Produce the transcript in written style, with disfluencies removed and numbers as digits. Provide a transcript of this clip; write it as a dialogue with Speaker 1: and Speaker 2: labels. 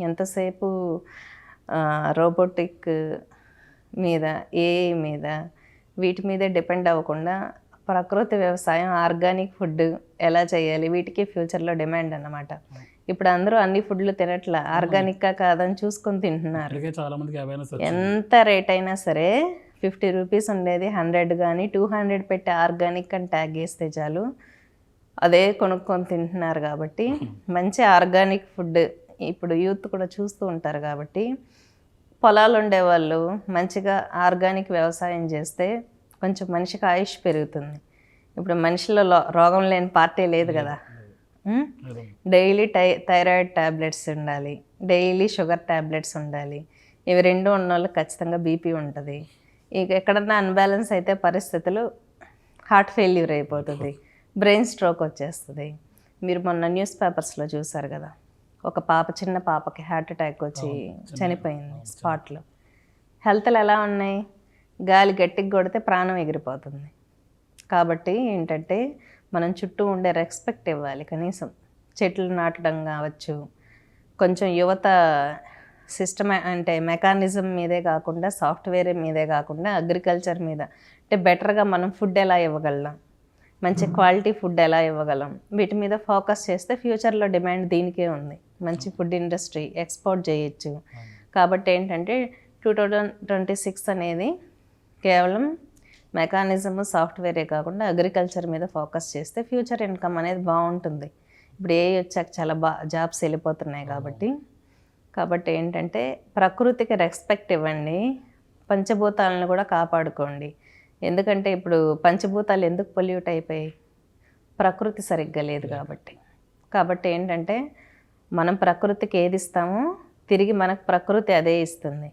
Speaker 1: ఎంతసేపు రోబోటిక్ మీద, ఏఐ మీద, వీటి మీదే డిపెండ్ అవ్వకుండా ప్రకృతి వ్యవసాయం, ఆర్గానిక్ ఫుడ్ ఎలా చేయాలి, వీటికి ఫ్యూచర్లో డిమాండ్ అన్నమాట. ఇప్పుడు అందరూ అన్ని ఫుడ్లు తినట్లా, ఆర్గానిక్గా కాదని చూసుకొని తింటున్నారు. ఎంత రేట్ అయినా సరే 50 రూపీస్ ఉండేది 100 కానీ 200 పెట్టి ఆర్గానిక్ అని ట్యాగ్ వేస్తే చాలు, అదే కొనుక్కొని తింటున్నారు. కాబట్టి మంచి ఆర్గానిక్ ఫుడ్ ఇప్పుడు యూత్ కూడా చూస్తూ ఉంటారు. కాబట్టి పొలాలు ఉండేవాళ్ళు మంచిగా ఆర్గానిక్ వ్యవసాయం చేస్తే కొంచెం మనిషికి ఆయుష్ పెరుగుతుంది. ఇప్పుడు మనిషిలో రోగం లేని పార్టీ లేదు కదా. డైలీ థైరాయిడ్ ట్యాబ్లెట్స్ ఉండాలి, డైలీ షుగర్ ట్యాబ్లెట్స్ ఉండాలి. ఇవి రెండు ఉన్న వాళ్ళకి ఖచ్చితంగా బీపీ ఉంటుంది. ఇక ఎక్కడన్నా అన్బ్యాలెన్స్ అయితే పరిస్థితులు హార్ట్ ఫెయిల్యూర్ అయిపోతుంది, బ్రెయిన్ స్ట్రోక్ వచ్చేస్తుంది. మీరు మొన్న న్యూస్ పేపర్స్లో చూసారు కదా, ఒక పాప, చిన్న పాపకి హార్ట్ అటాక్ వచ్చి చనిపోయింది స్పాట్లో. హెల్త్లు ఎలా ఉన్నాయి? గాలి గట్టికి కొడితే ప్రాణం ఎగిరిపోతుంది. కాబట్టి ఏంటంటే మనం చుట్టూ ఉండే రెస్పెక్ట్ ఇవ్వాలి. కనీసం చెట్లు నాటడం కావచ్చు, కొంచెం యువత సిస్టమ్ అంటే మెకానిజం మీదే కాకుండా, సాఫ్ట్వేర్ మీదే కాకుండా అగ్రికల్చర్ మీద అంటే బెటర్గా మనం ఫుడ్ ఎలా ఇవ్వగలం, మంచి క్వాలిటీ ఫుడ్ ఎలా ఇవ్వగలం, వీటి మీద ఫోకస్ చేస్తే ఫ్యూచర్లో డిమాండ్ దీనికే ఉంది. మంచి ఫుడ్ ఇండస్ట్రీ ఎక్స్పోర్ట్ చేయొచ్చు. కాబట్టి ఏంటంటే 2026 అనేది కేవలం మెకానిజము, సాఫ్ట్వేరే కాకుండా అగ్రికల్చర్ మీద ఫోకస్ చేస్తే ఫ్యూచర్ ఇన్కమ్ అనేది బాగుంటుంది. ఇప్పుడు ఏ వచ్చాక చాలా జాబ్స్ వెళ్ళిపోతున్నాయి. కాబట్టి ఏంటంటే ప్రకృతికి రెస్పెక్ట్ ఇవ్వండి, పంచభూతాలను కూడా కాపాడుకోండి. ఎందుకంటే ఇప్పుడు పంచభూతాలు ఎందుకు పొల్యూట్ అయిపోయాయి? ప్రకృతి సరిగ్గా లేదు కాబట్టి ఏంటంటే మనం ప్రకృతికి ఏది ఇస్తామో తిరిగి మనకు ప్రకృతి అదే ఇస్తుంది.